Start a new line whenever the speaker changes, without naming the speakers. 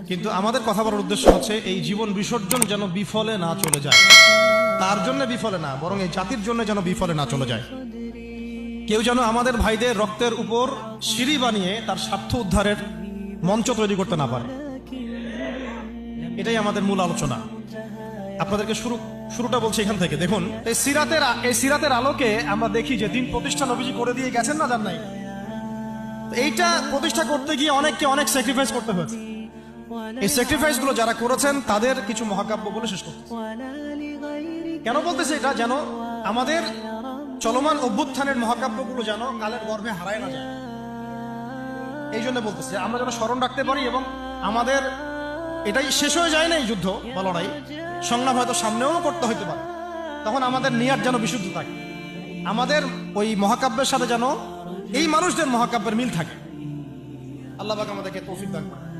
কিন্তু আমাদের কথা বলার উদ্দেশ্য হচ্ছে এই জীবন বিসর্জন যেন বিফলে না চলে যায়, তার জন্য বিফলে না, বরং এই জাতির জন্য যেন বিফলে না চলে যায়। কেউ যেন আমাদের ভাইদের রক্তের উপর সিঁড়ি বানিয়ে তার স্বার্থ উদ্ধারের মঞ্চ তৈরি করতে না পারে। এটাই আমাদের মূল আলোচনা। আপনাদেরকে শুরুটা বলছি এখান থেকে। দেখুন, এই সিরাতের আলোকে আমরা দেখি যে দিন প্রতিষ্ঠা নবীজি করে দিয়ে গেছেন না, যান নাই? এইটা প্রতিষ্ঠা করতে গিয়ে অনেককে অনেক স্যাক্রিফাইস করতে হয়েছে। এই স্যাক্রিফাইস গুলো যারা করেছেন তাদের কিছু মহাকাব্য বলে শেষ করতে। কেন বলতেছে এটা? যেন আমাদের চলমান অভ্যুত্থানের মহাকাব্যগুলো যেন কালের গর্ভে হারায় না যায়, এই জন্য বলতেছে আমরা যেন স্মরণ রাখতে পারি। এবং আমাদের এটাই শেষ হয়ে যায় না, এই যুদ্ধ বা লড়াই সংগ্রাম হয়তো সামনেও করতে হইতে পারে, তখন আমাদের নিয়াত যেন বিশুদ্ধ থাকে, আমাদের ওই মহাকাব্যের সাথে যেন এই মানুষদের মহাকাব্যের মিল থাকে। আল্লাহ পাক আমাদেরকে তৌফিক দান করেন।